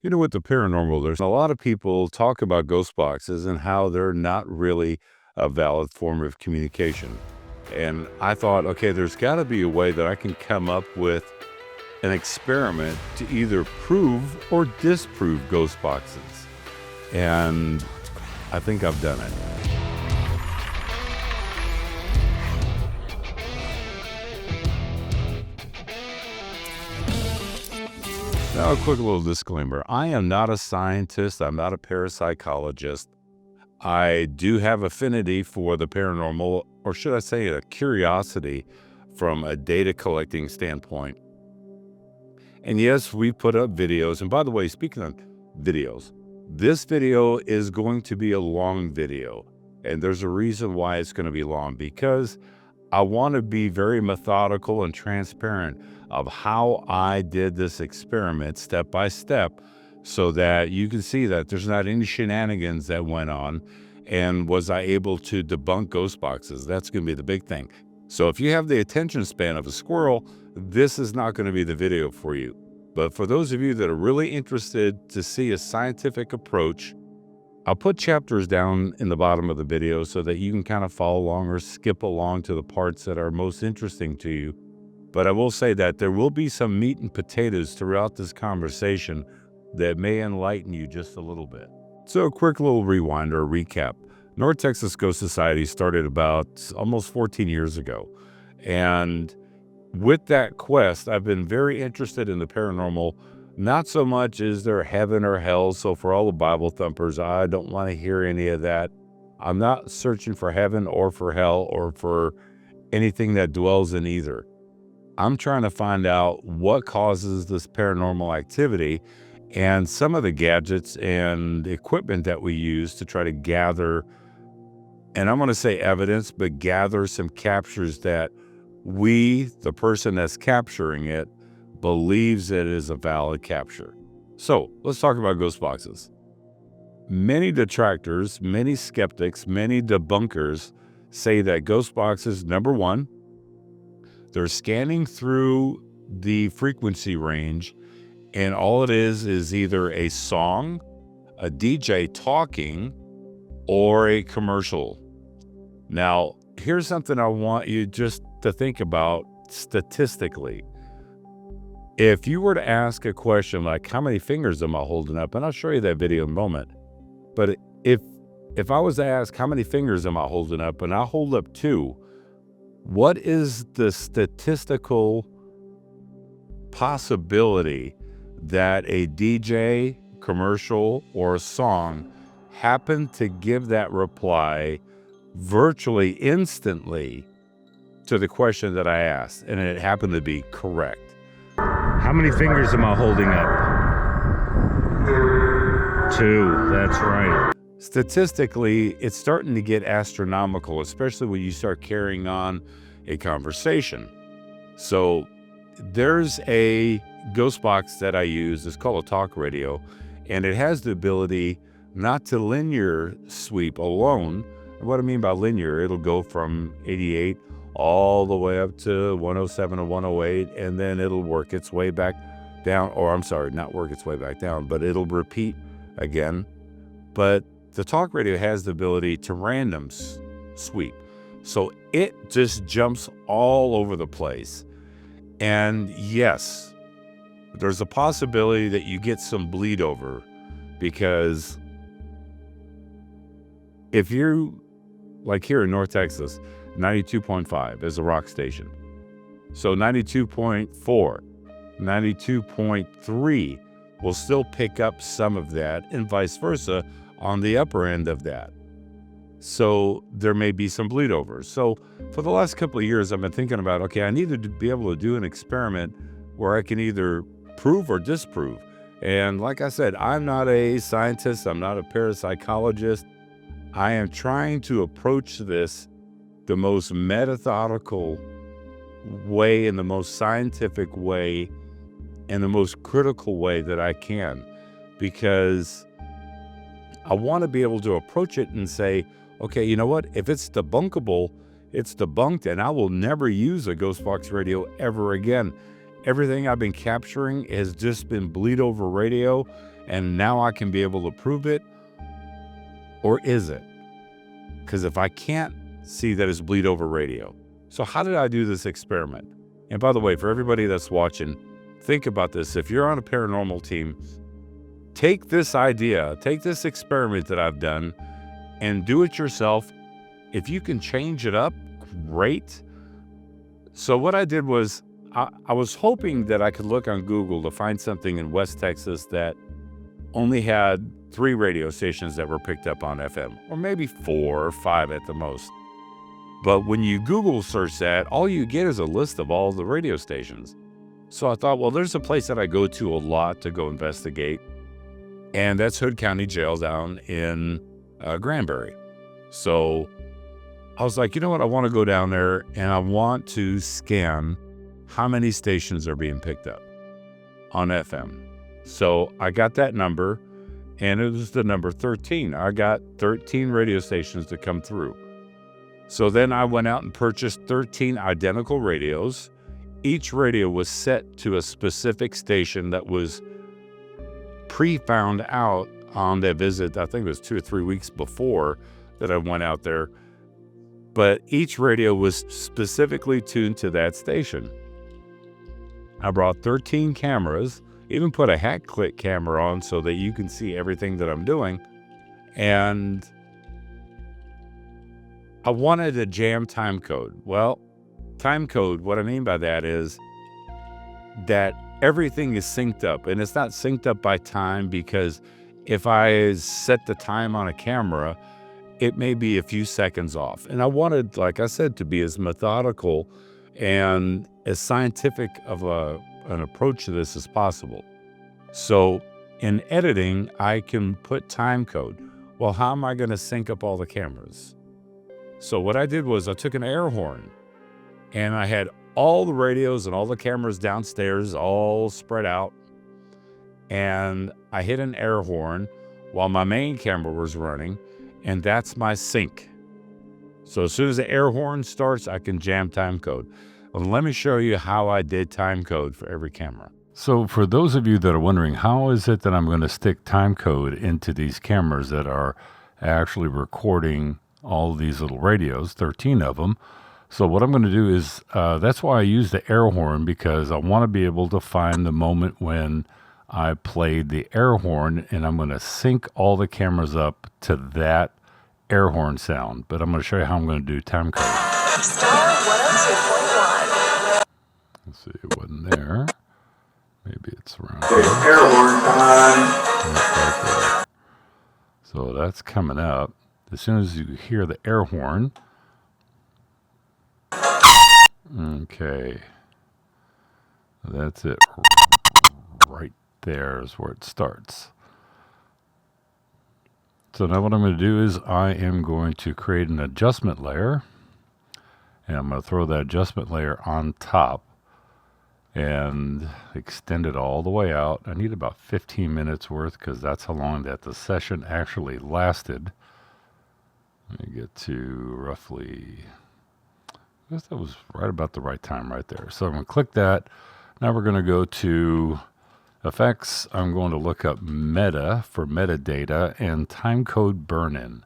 You know, with the paranormal, there's a lot of people talk about ghost boxes and how they're not really a valid form of communication. And I thought, okay, there's got to be a way that I can come up with an experiment to either prove or disprove ghost boxes. And I think I've done it. Now, a quick little disclaimer. I am not a scientist. I'm not a parapsychologist. I do have affinity for the paranormal, or should I say a curiosity from a data collecting standpoint. And yes, we put up videos. And by the way, speaking of videos, this video is going to be a long video. And there's a reason why it's going to be long, because I want to be very methodical and transparent of how I did this experiment step by step, so that you can see that there's not any shenanigans that went on. And was I able to debunk ghost boxes? That's going to be the big thing. So if you have the attention span of a squirrel, this is not going to be the video for you. But for those of you that are really interested to see a scientific approach, I'll put chapters down in the bottom of the video so that you can kind of follow along or skip along to the parts that are most interesting to you. But I will say that there will be some meat and potatoes throughout this conversation that may enlighten you just a little bit. So a quick little rewind or recap. North Texas Ghost Society started about almost 14 years ago. And with that quest, I've been very interested in the paranormal. Not so much is there heaven or hell. So for all the Bible thumpers, I don't want to hear any of that. I'm not searching for heaven or for hell or for anything that dwells in either. I'm trying to find out what causes this paranormal activity and some of the gadgets and equipment that we use to try to gather, and I'm going to say evidence, but gather some captures that we, the person that's capturing it, believes it is a valid capture. So let's talk about ghost boxes. Many detractors, many skeptics, many debunkers say that ghost boxes, number one, they're scanning through the frequency range, and all it is either a song, a DJ talking, or a commercial. Now, here's something I want you just to think about statistically. If you were to ask a question like, how many fingers am I holding up? And I'll show you that video in a moment. But if I was to ask how many fingers am I holding up, and I hold up 2, what is the statistical possibility that a DJ, commercial, or a song happened to give that reply virtually instantly to the question that I asked, and it happened to be correct? How many fingers am I holding up? 2, that's right. Statistically, it's starting to get astronomical, especially when you start carrying on a conversation. So there's a ghost box that I use. It's called a TAHK radio, and it has the ability not to linear sweep alone. What I mean by linear, it'll go from 88 all the way up to 107 or 108, and then it'll work its way back down, or I'm sorry, not work its way back down, but it'll repeat again. But the TAHK radio has the ability to random sweep. So it just jumps all over the place. And yes, there's a possibility that you get some bleed over, because if you, like here in North Texas, 92.5 is a rock station. So 92.4, 92.3 will still pick up some of that, and vice versa on the upper end of that. So there may be some bleed over. So for the last couple of years, I've been thinking about, okay, I need to be able to do an experiment where I can either prove or disprove. And like I said, I'm not a scientist. I'm not a parapsychologist. I am trying to approach this the most methodical way and the most scientific way and the most critical way that I can, because I want to be able to approach it and say, okay, you know what? If it's debunkable, it's debunked, and I will never use a ghost box radio ever again. Everything I've been capturing has just been bleed over radio, and now I can be able to prove it, or is it? Because if I can't see that it's bleed over radio. So how did I do this experiment? And by the way, for everybody that's watching, think about this. If you're on a paranormal team, take this idea, take this experiment that I've done and do it yourself. If you can change it up, great. So what I did was I was hoping that I could look on Google to find something in West Texas that only had 3 radio stations that were picked up on FM, or maybe 4 or 5 at the most. But when you Google search that, all you get is a list of all the radio stations. So I thought, well, there's a place that I go to a lot to go investigate, and that's Hood County Jail down in Granbury. So I was like, you know what? I want to go down there and I want to scan how many stations are being picked up on FM. So I got that number, and it was the number 13. I got 13 radio stations to come through. So then I went out and purchased 13 identical radios. Each radio was set to a specific station that was pre-found out on that visit. I think it was 2 or 3 weeks before that I went out there. But each radio was specifically tuned to that station. I brought 13 cameras, even put a hat click camera on so that you can see everything that I'm doing. And I wanted a jam time code. Well, time code, what I mean by that is that everything is synced up, and it's not synced up by time, because if I set the time on a camera, it may be a few seconds off. And I wanted, like I said, to be as methodical and as scientific of an approach to this as possible. So in editing, I can put time code. Well, how am I going to sync up all the cameras? So what I did was I took an air horn, and I had all the radios and all the cameras downstairs all spread out, and I hit an air horn while my main camera was running, and that's my sync. So as soon as the air horn starts, I can jam time code. Well, let me show you how I did time code for every camera. So for those of you that are wondering, how is it that I'm going to stick time code into these cameras that are actually recording all these little radios, 13 of them. So what I'm going to do is, that's why I use the air horn, because I want to be able to find the moment when I played the air horn, and I'm going to sync all the cameras up to that air horn sound. But I'm going to show you how I'm going to do time code. Star 102.1. Let's see, it wasn't there. Maybe it's around here. Air horn time. Right there. So that's coming up. As soon as you hear the air horn. Okay. That's it. Right there is where it starts. So now what I'm going to do is I am going to create an adjustment layer. And I'm going to throw that adjustment layer on top and extend it all the way out. I need about 15 minutes worth, because that's how long that the session actually lasted. Let me get to roughly, I guess that was right about the right time right there. So I'm going to click that. Now we're going to go to effects. I'm going to look up meta for metadata and timecode burn-in.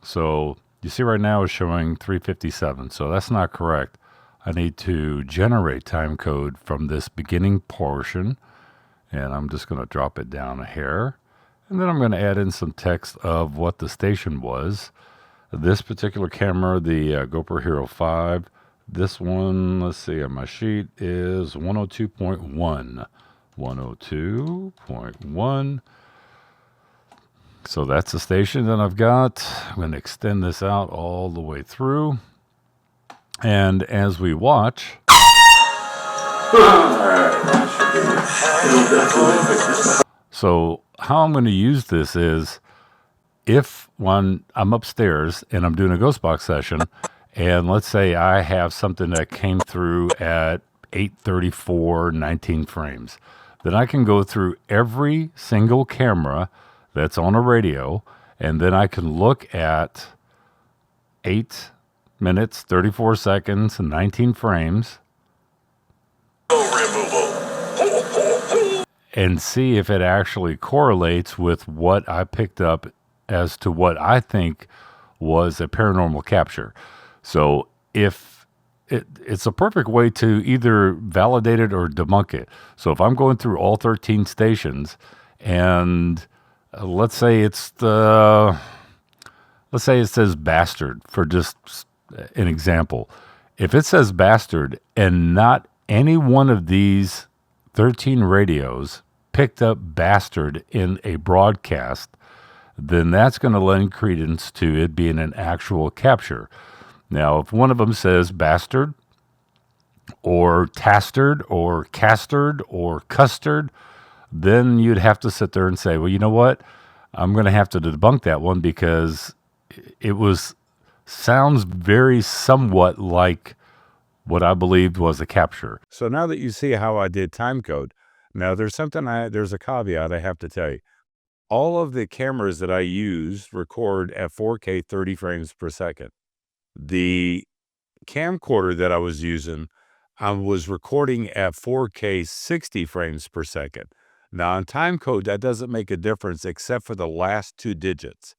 So you see right now it's showing 357. So that's not correct. I need to generate timecode from this beginning portion. And I'm just going to drop it down a hair. And then I'm going to add in some text of what the station was. This particular camera, the GoPro Hero 5, this one, let's see, on my sheet is 102.1. 102.1. So that's the station that I've got. I'm going to extend this out all the way through. And as we watch... So how I'm going to use this is, if when I'm upstairs and I'm doing a ghost box session, and let's say I have something that came through at 8:34, 19 frames, then I can go through every single camera that's on a radio, and then I can look at 8 minutes, 34 seconds, and 19 frames. and see if it actually correlates with what I picked up as to what I think was a paranormal capture. So if it's a perfect way to either validate it or debunk it. So if I'm going through all 13 stations and let's say it says bastard for just an example. If it says bastard and not any one of these 13 radios picked up bastard in a broadcast, then that's going to lend credence to it being an actual capture. Now, if one of them says bastard or tastard or castard or custard, then you'd have to sit there and say, well, you know what? I'm going to have to debunk that one because it sounds very somewhat like what I believed was a capture. So now that you see how I did timecode, now there's a caveat I have to tell you. All of the cameras that I use record at 4K 30 frames per second. The camcorder that I was using, I was recording at 4K 60 frames per second. Now on timecode, that doesn't make a difference except for the last two digits.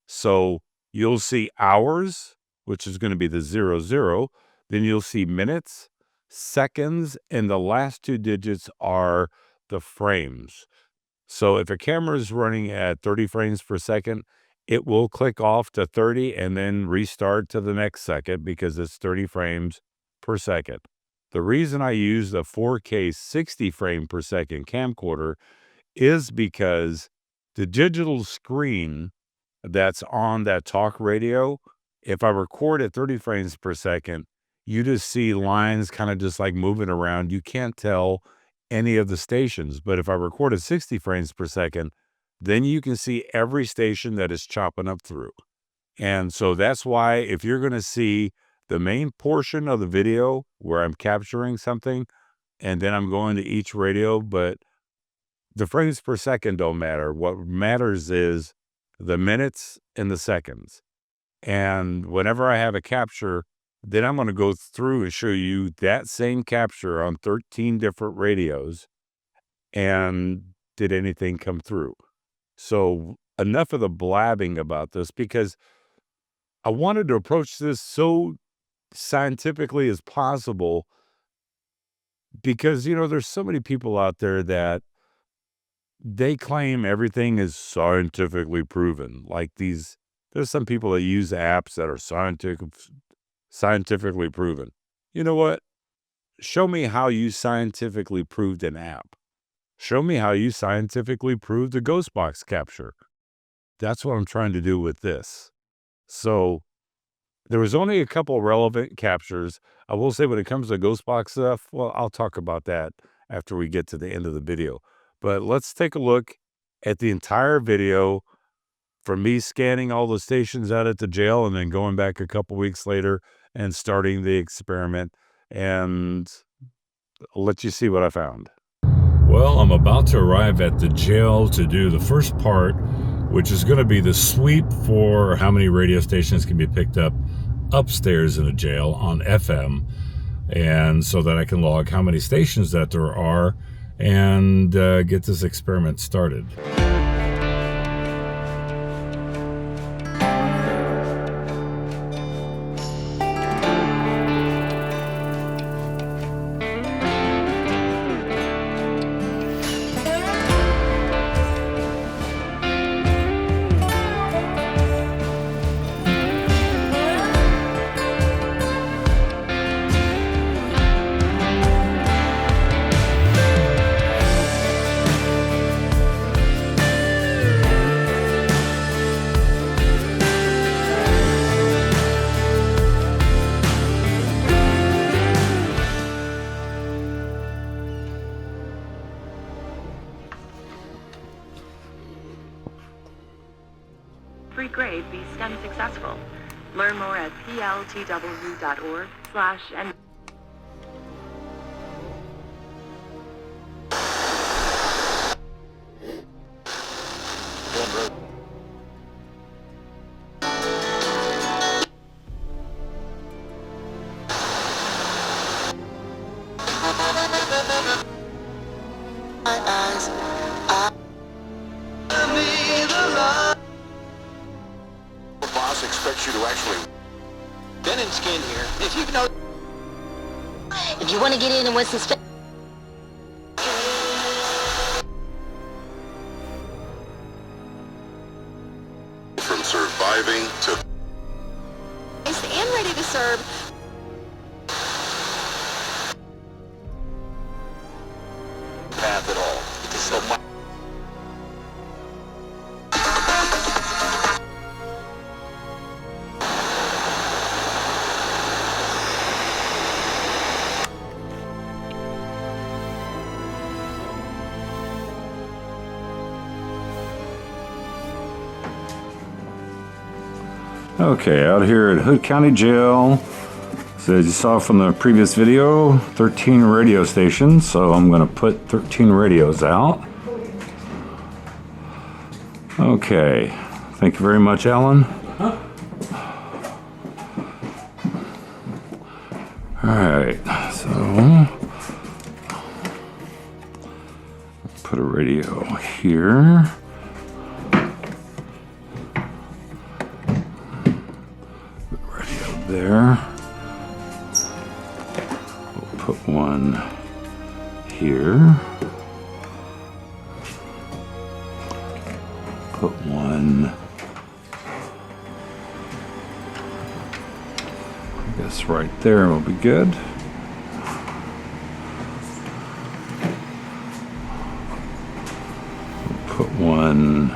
So you'll see hours, which is going to be the 00. Then you'll see minutes, seconds, and the last two digits are the frames. So if a camera is running at 30 frames per second, it will click off to 30 and then restart to the next second because it's 30 frames per second. The reason I use the 4K 60 frame per second camcorder is because the digital screen that's on that talk radio, if I record at 30 frames per second, you just see lines kind of just like moving around. You can't tell any of the stations. But if I record at 60 frames per second, then you can see every station that is chopping up through. And so that's why if you're going to see the main portion of the video where I'm capturing something, and then I'm going to each radio, but the frames per second don't matter. What matters is the minutes and the seconds. And whenever I have a capture, then I'm going to go through and show you that same capture on 13 different radios. And did anything come through? So enough of the blabbing about this, because I wanted to approach this so scientifically as possible, because, there's so many people out there that they claim everything is scientifically proven. Like there's some people that use apps that are scientifically proven. You know what? Show me how you scientifically proved an app. Show me how you scientifically proved a ghost box capture. That's what I'm trying to do with this. So there was only a couple relevant captures. I will say when it comes to ghost box stuff, well, I'll talk about that after we get to the end of the video. But let's take a look at the entire video from me scanning all the stations out at the jail and then going back a couple weeks later and starting the experiment, and I'll let you see what I found. Well, I'm about to arrive at the jail to do the first part, which is going to be the sweep for how many radio stations can be picked up upstairs in the jail on FM, and so that I can log how many stations that there are and get this experiment started. Free grade, be STEM successful. Learn more at pltw.org/N. My eyes expects you to actually... Been in skin here. If you've noticed... If you want to get in and win some space... From surviving to... and ready to serve... path at all. So much... Okay, out here at Hood County Jail. So as you saw from the previous video, 13 radio stations. So I'm going to put 13 radios out. Okay, thank you very much, Alan. Alright, so put a radio here. Radio there. We'll put one here. Put one, I guess right there will be good. We'll put one,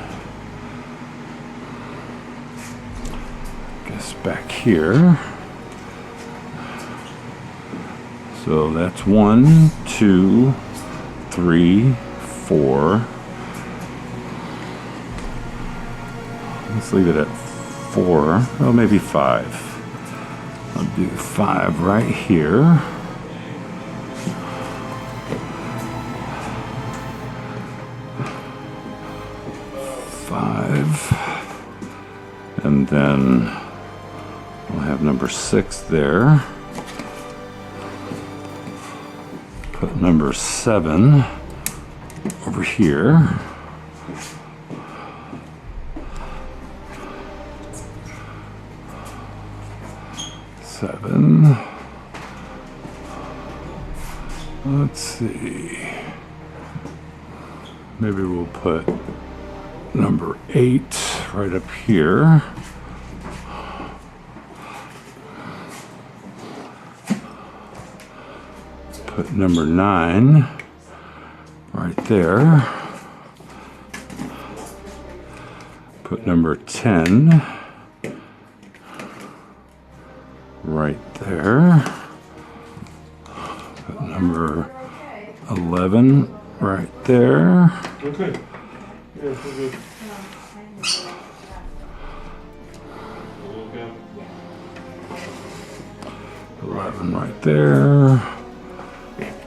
I guess back here. So that's 1, 2, 3, 4. Let's leave it at 4, oh, maybe 5. I'll do 5 right here. And then we'll have number 6 there. Put number 7 over here. Let's see. Maybe we'll put number 8 right up here. Put number 9 right there. Put number 10 right there. Put number 11 right there. Okay. Yeah, we're good. 11 right there.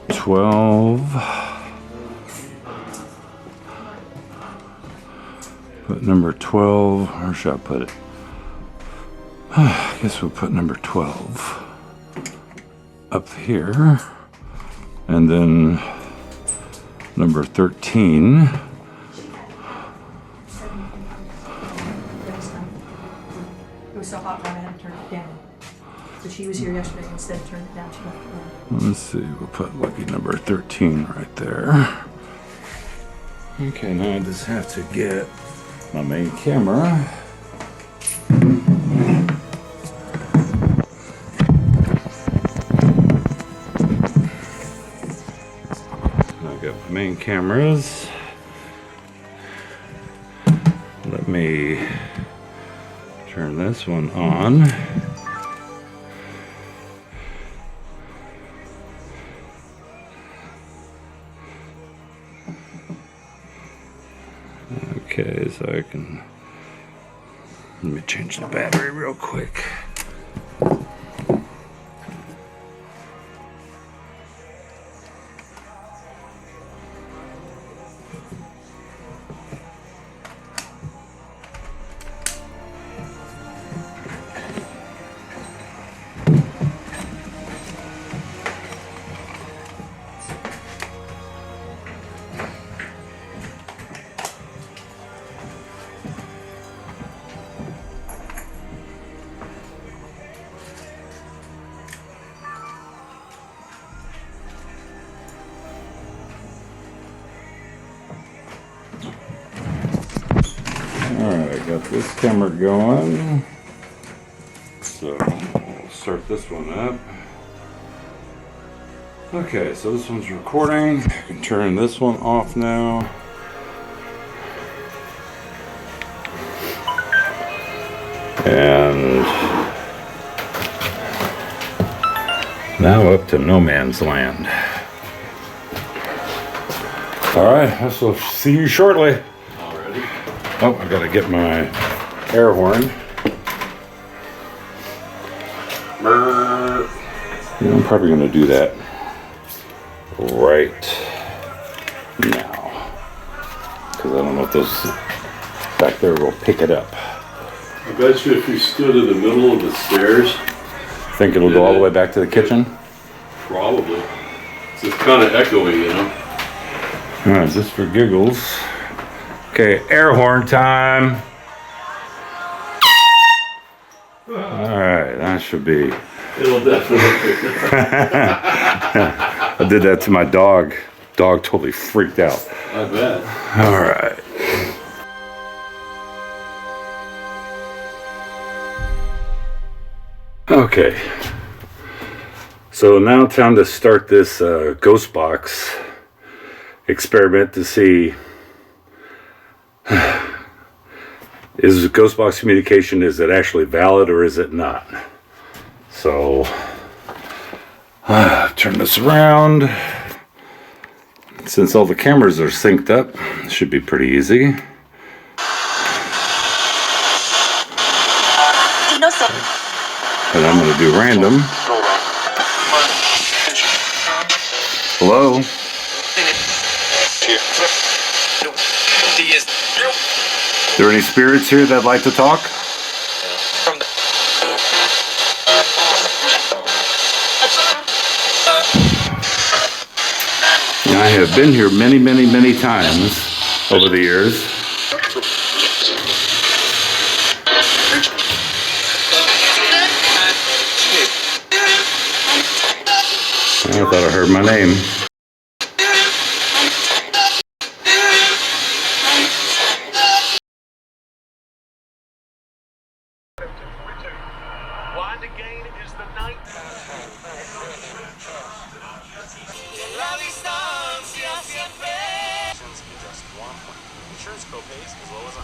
12. Put number 12. Where should I put it? I guess we'll put number 12 up here. And then number 13. It was so hot, I had to turn it down. So she was here yesterday, instead of turning it down, she left it on. Let's see, we'll put lucky number 13 right there. Okay, now I just have to get my main camera. I got my main cameras. Let me turn this one on. Okay, so I can, let me change the battery real quick. got this camera going. So we'll start this one up. Okay, so this one's recording. I can turn this one off now. And now up to no man's land. All right, I shall see you shortly. Already? Oh, I gotta get my air horn. Yeah, I'm probably gonna do that right now, because I don't know if those back there will pick it up. I bet you if you stood in the middle of the stairs, Think it'll go all the way back to the kitchen? probably. It's just kind of echoey, you know? All right, just for giggles. Okay, air horn time. All right, that should be. It'll definitely pick it up. I did that to my dog. Dog totally freaked out. I bet. All right. Okay. So now time to start this ghost box experiment to see is ghost box communication, is it actually valid or is it not? So turn this around. Since all the cameras are synced up, it should be pretty easy. And I'm going to do random. Hello? Are there any spirits here that'd like to talk? I have been here many, many, many times over the years. I thought I heard my name. Why the gain is the night. Insurance co-pays as low as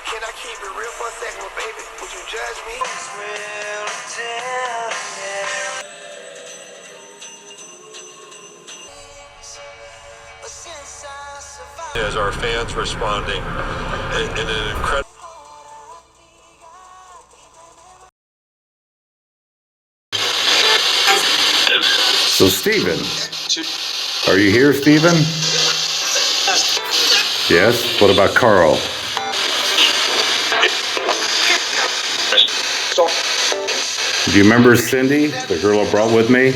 Can I keep it real for a second, baby? Would you judge me? as our fans responding in an incredible. So Stephen, are you here, Stephen? Yes? What about Carl? Do you remember Cindy, the girl I brought with me?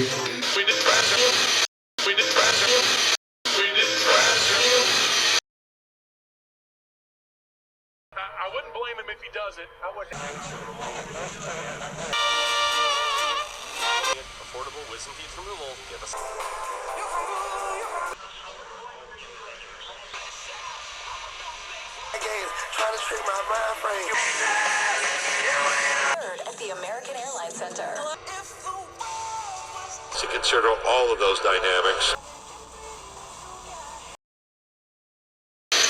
I wouldn't blame him if he does it. I wouldn't. Affordable wisdom teeth removal. Give us. Trying to trick my mind frame. At the American Airlines Center. To consider all of those dynamics.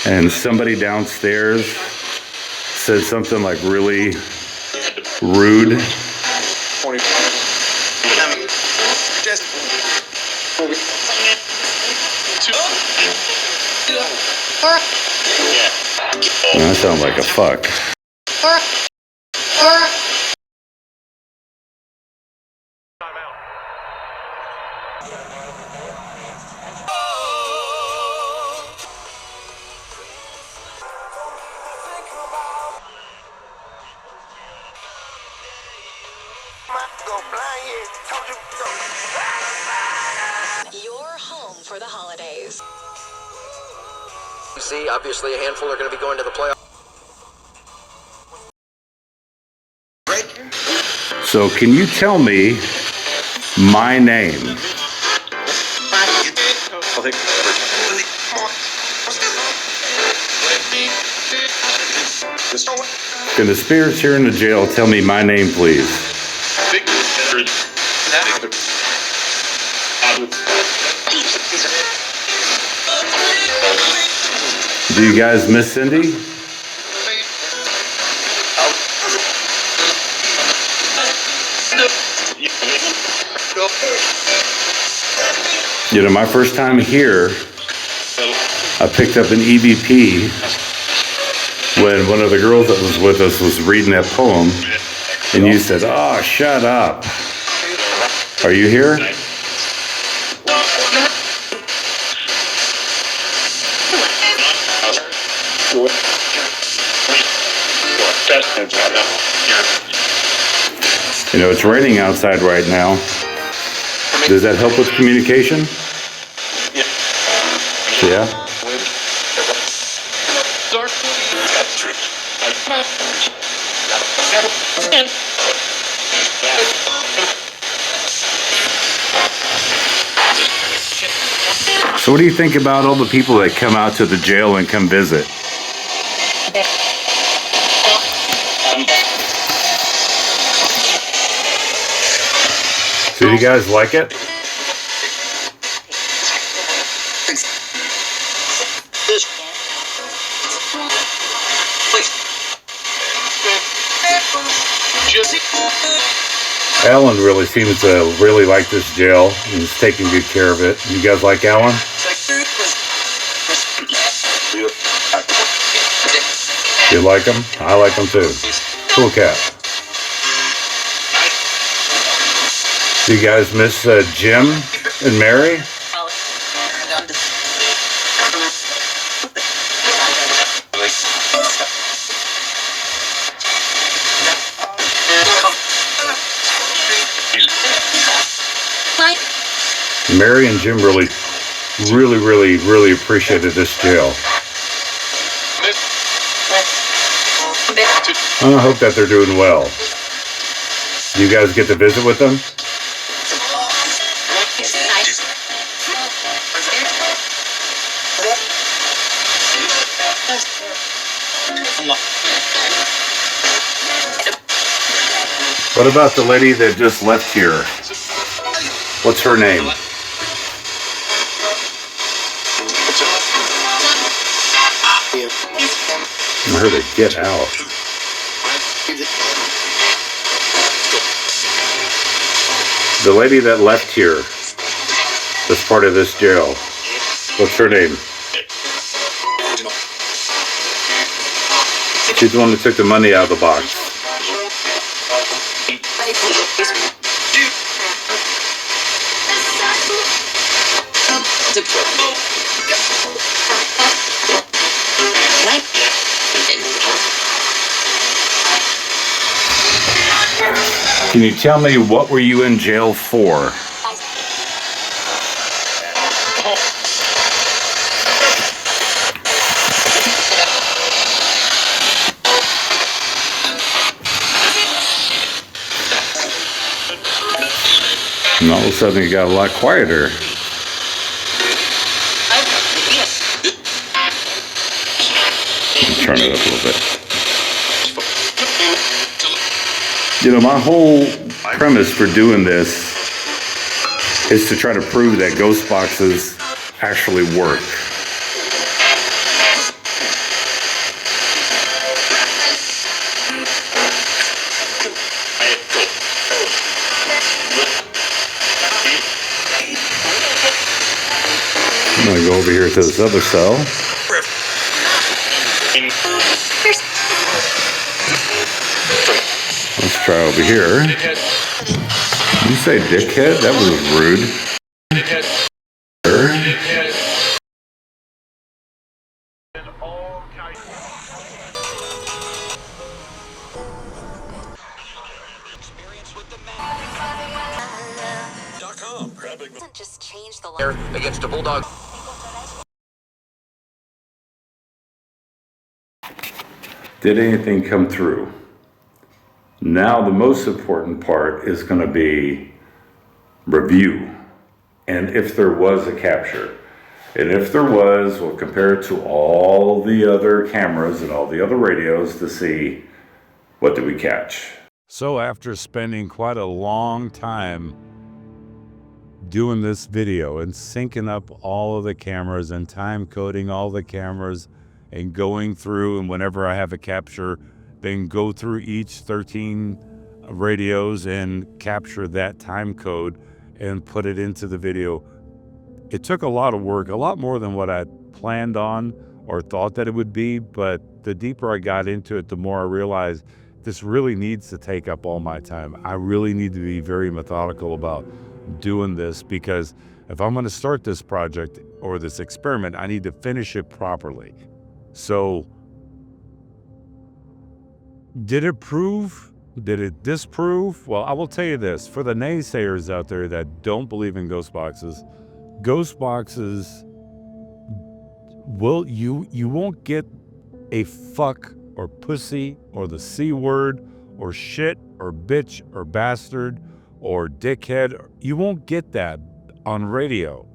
And somebody downstairs said something like really rude. That sounds like a fuck. Your home for the holidays. You see, obviously a handful are going to be going to the playoffs. So can you tell me my name. Can the spirits here in the jail tell me my name, please? Do you guys miss Cindy? You know, my first time here, I picked up an EVP when one of the girls that was with us was reading that poem, and you said, "Oh, shut up." Are you here? You know, it's raining outside right now. Does that help with communication? Yeah? So what do you think about all the people that come out to the jail and come visit? So do you guys like it? Alan really seems to really like this jail and is taking good care of it. You guys like Alan? You like him? I like him too. Cool cat. Do you guys miss Jim and Mary? Mary and Jim really appreciated this jail. I hope that they're doing well. Do you guys get to visit with them? What about the lady that just left here? What's her name? I heard her get out. The lady that left here, that's part of this jail. What's her name? She's the one that took the money out of the box. Can you tell me what were you in jail for? And all of a sudden it got a lot quieter. Turn it up a little bit. You know, my whole premise for doing this is to try to prove that ghost boxes actually work. I'm gonna go over here to this other cell. Let's try over here. Did you say dickhead? That was rude. Just change the Against a bulldog. Did anything come through? Now the most important part is going to be review. And if there was a capture, and if there was, we'll compare it to all the other cameras and all the other radios to see what did we catch. So after spending quite a long time doing this video and syncing up all of the cameras and time coding all the cameras and going through, and whenever I have a capture, then go through each 13 radios and capture that time code and put it into the video. It took a lot of work, a lot more than what I planned on or thought that it would be, but the deeper I got into it, the more I realized this really needs to take up all my time. I really need to be very methodical about doing this, because if I'm going to start this project or this experiment, I need to finish it properly. So, did it prove? Did it disprove? Well, I will tell you this. For the naysayers out there that don't believe in ghost boxes will you won't get a fuck or pussy or the C word or shit or bitch or bastard or dickhead. You won't get that on radio.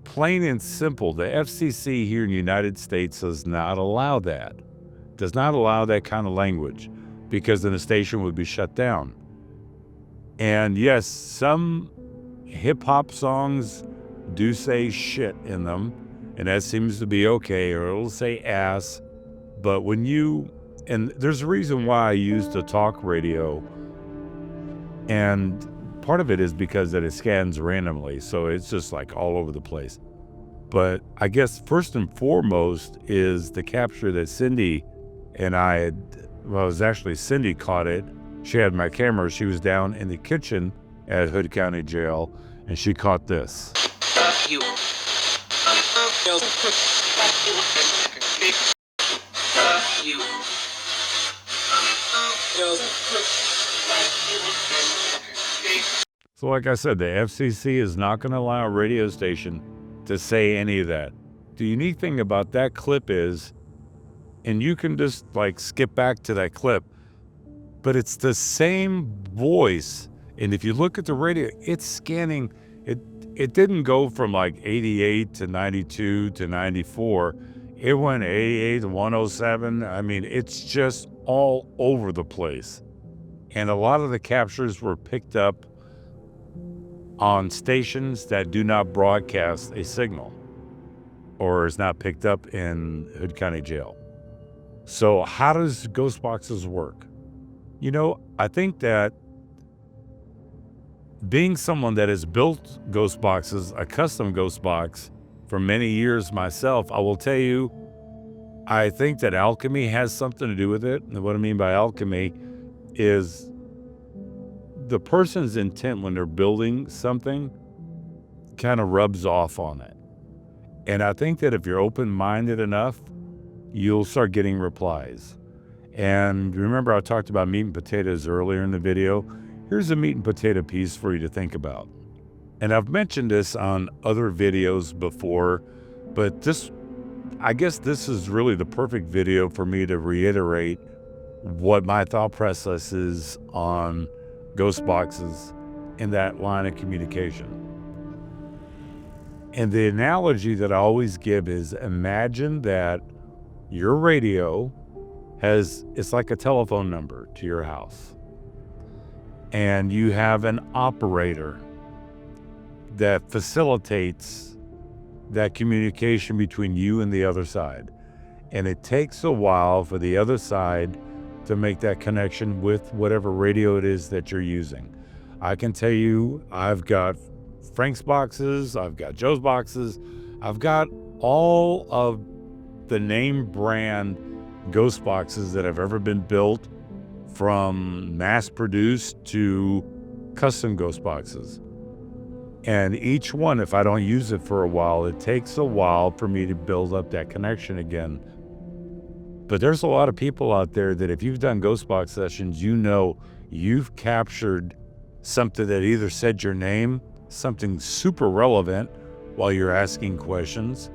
Plain and simple. The FCC here in the United States does not allow that. Does not allow that kind of language, because then the station would be shut down. And yes, some hip-hop songs do say shit in them, and that seems to be okay, or it'll say ass. But when you, and there's a reason why I use the TAHK radio, and part of it is because that it scans randomly, so it's just like all over the place. But I guess first and foremost is the capture that Cindy and I had, well, it was actually Cindy caught it. She had my camera. She was down in the kitchen at Hood County Jail, and she caught this. You. So like I said, the FCC is not going to allow a radio station to say any of that. The unique thing about that clip is, and you can just like skip back to that clip, but it's the same voice. And if you look at the radio, it's scanning. It didn't go from like 88 to 92 to 94. It went 88 to 107. I mean, it's just all over the place. And a lot of the captures were picked up on stations that do not broadcast a signal, or is not picked up in Hood County Jail. So how does ghost boxes work? You know, I think that being someone that has built ghost boxes, a custom ghost box, for many years myself, I will tell you, I think that alchemy has something to do with it. And what I mean by alchemy is the person's intent when they're building something kind of rubs off on it. And I think that if you're open-minded enough, you'll start getting replies. And remember, I talked about meat and potatoes earlier in the video. Here's a meat and potato piece for you to think about. And I've mentioned this on other videos before, but I guess this is really the perfect video for me to reiterate what my thought process is on ghost boxes in that line of communication. And the analogy that I always give is, imagine that your radio it's like a telephone number to your house. And you have an operator that facilitates that communication between you and the other side. And it takes a while for the other side to make that connection with whatever radio it is that you're using. I can tell you, I've got Frank's boxes, I've got Joe's boxes, I've got all of the name brand ghost boxes that have ever been built, from mass produced to custom ghost boxes. And each one, if I don't use it for a while, it takes a while for me to build up that connection again. But there's a lot of people out there that if you've done ghost box sessions, you know you've captured something that either said your name, something super relevant while you're asking questions,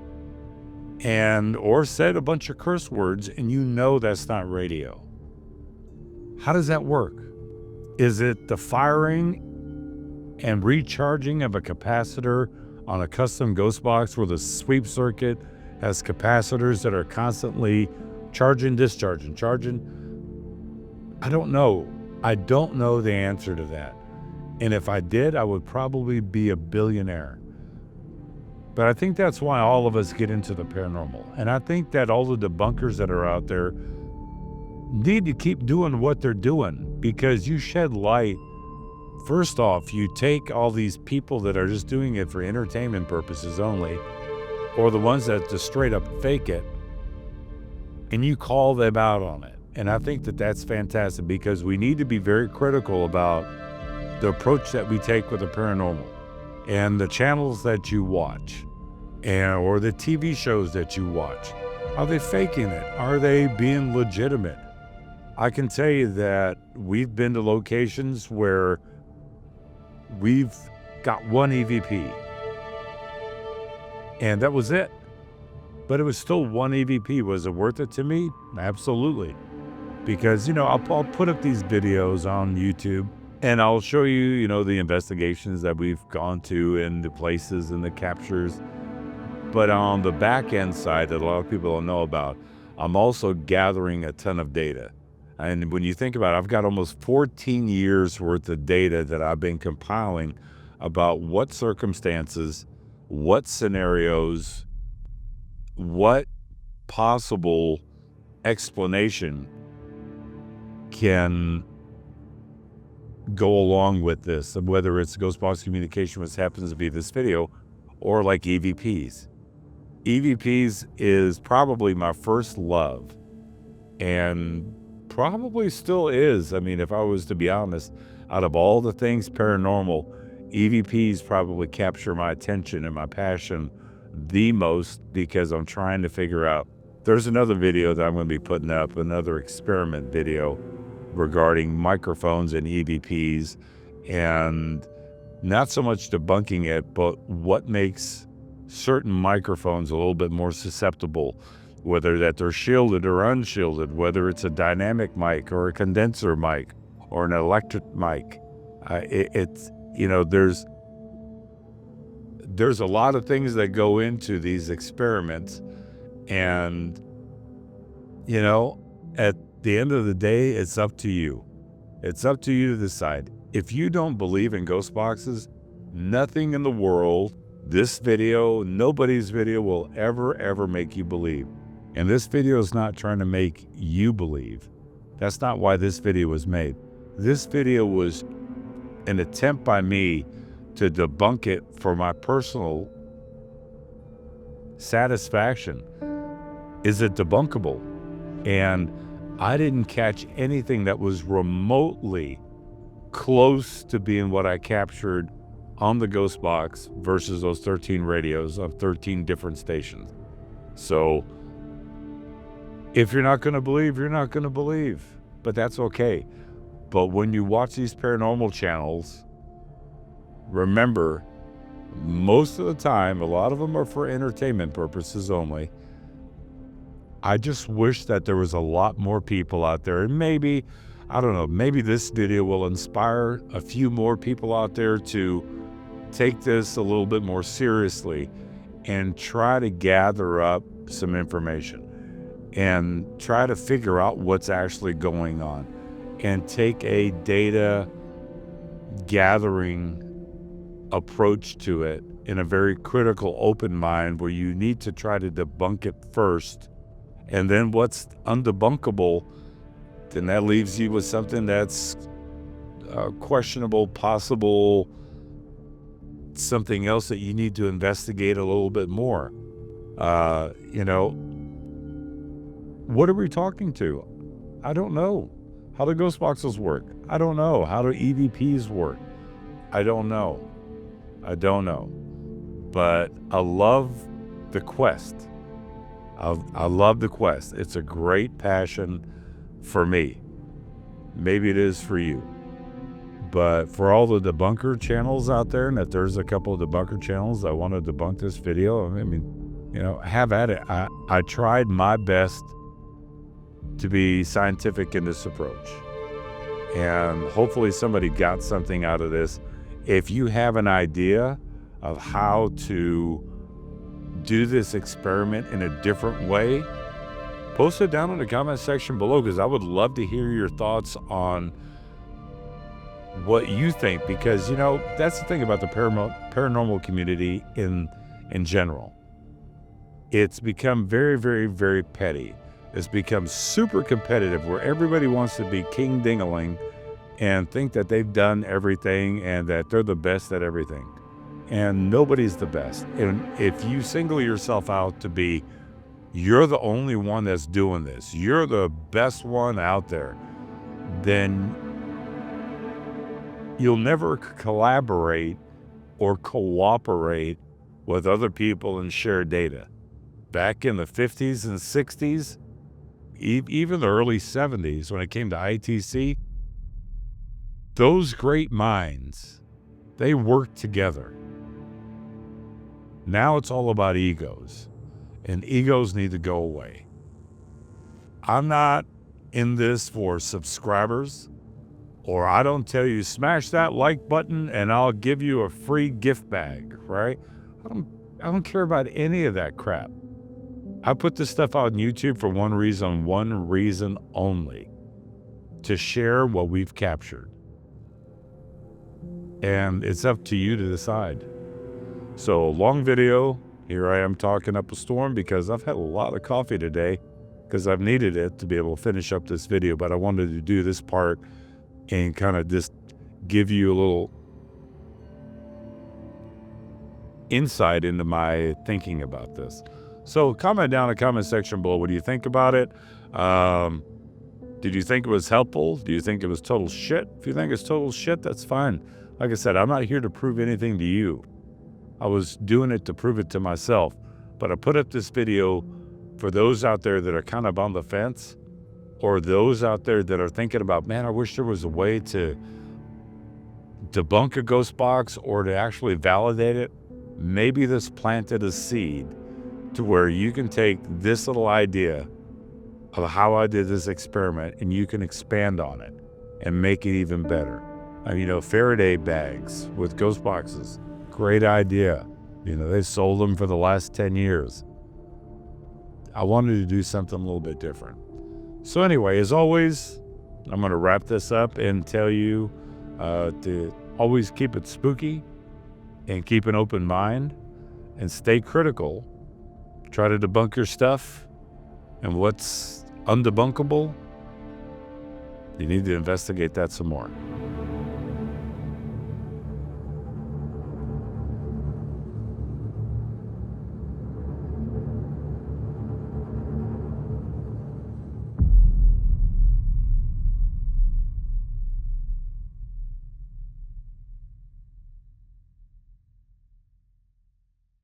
or said a bunch of curse words, and you know that's not radio. How does that work? Is it the firing And recharging of a capacitor on a custom ghost box where the sweep circuit has capacitors that are constantly charging, discharging, charging. I don't know. I don't know the answer to that. And if I did, I would probably be a billionaire. But I think that's why all of us get into the paranormal. And I think that all the debunkers that are out there need to keep doing what they're doing, because you shed light. First off, you take all these people that are just doing it for entertainment purposes only, or the ones that just straight up fake it, and you call them out on it. And I think that that's fantastic, because we need to be very critical about the approach that we take with the paranormal and the channels that you watch or the TV shows that you watch. Are they faking it? Are they being legitimate? I can tell you that we've been to locations where we've got one EVP, and that was it. But it was still one EVP. Was it worth it to me? Absolutely. Because, I'll put up these videos on YouTube, and I'll show you, the investigations that we've gone to and the places and the captures. But on the back end side that a lot of people don't know about, I'm also gathering a ton of data. And when you think about it, I've got almost 14 years worth of data that I've been compiling about what circumstances, what scenarios, what possible explanation can go along with this, whether it's ghost box communication, which happens to be this video, or like EVPs. EVPs is probably my first love, and probably still is. I mean, if I was to be honest, out of all the things paranormal, EVPs probably capture my attention and my passion the most, because I'm trying to figure out. There's another video that I'm going to be putting up, another experiment video regarding microphones and EVPs, and not so much debunking it, but what makes certain microphones a little bit more susceptible, whether that they're shielded or unshielded, whether it's a dynamic mic or a condenser mic or an electric mic. There's a lot of things that go into these experiments, and at the end of the day, it's up to you. It's up to you to decide. If you don't believe in ghost boxes, nothing in the world, this video, nobody's video will ever make you believe. And this video is not trying to make you believe. That's not why this video was made. This video was an attempt by me to debunk it for my personal satisfaction. Is it debunkable? And I didn't catch anything that was remotely close to being what I captured on the ghost box versus those 13 radios of 13 different stations. So if you're not going to believe, you're not going to believe, but that's okay. But when you watch these paranormal channels, remember, most of the time, a lot of them are for entertainment purposes only. I just wish that there was a lot more people out there, and maybe, I don't know, maybe this video will inspire a few more people out there to take this a little bit more seriously and try to gather up some information and try to figure out what's actually going on and take a data gathering approach to it in a very critical, open mind, where you need to try to debunk it first. And then what's undebunkable, then that leaves you with something that's questionable, possible, something else that you need to investigate a little bit more. What are we talking to? I don't know. How do ghost boxes work? I don't know. How do EVPs work? I don't know. But I love the quest. I love the quest. It's a great passion for me. Maybe it is for you. But for all the debunker channels out there, and if there's a couple of debunker channels that want to debunk this video, I mean, have at it. I tried my best to be scientific in this approach. And hopefully somebody got something out of this. If you have an idea of how to do this experiment in a different way, post it down in the comment section below, because I would love to hear your thoughts on what you think, because, you know, that's the thing about the paranormal community in general. It's become very, very, very petty. It's become super competitive, where everybody wants to be king ding-a-ling and think that they've done everything and that they're the best at everything. And nobody's the best. And if you single yourself out to be, you're the only one that's doing this, you're the best one out there, then you'll never collaborate or cooperate with other people and share data. Back in the 50s and 60s, even the early 70s, when it came to ITC, those great minds, they worked together. Now it's all about egos, and egos need to go away. I'm not in this for subscribers, or I don't tell you smash that like button and I'll give you a free gift bag, right? I don't care about any of that crap. I put this stuff out on YouTube for one reason only: to share what we've captured. And it's up to you to decide. So, long video. Here I am talking up a storm because I've had a lot of coffee today, because I've needed it to be able to finish up this video. But I wanted to do this part and kind of just give you a little insight into my thinking about this. So comment down in the comment section below. What do you think about it? Did you think it was helpful? Do you think it was total shit? If you think it's total shit, that's fine. Like I said, I'm not here to prove anything to you. I was doing it to prove it to myself. But I put up this video for those out there that are kind of on the fence, or those out there that are thinking about, man, I wish there was a way to debunk a ghost box or to actually validate it. Maybe this planted a seed to where you can take this little idea of how I did this experiment and you can expand on it and make it even better. You know, Faraday bags with ghost boxes, great idea. You know, they sold them for the last 10 years. I wanted to do something a little bit different. So anyway, as always, I'm going to wrap this up and tell you to always keep it spooky and keep an open mind and stay critical. Try to debunk your stuff, and what's undebunkable, you need to investigate that some more.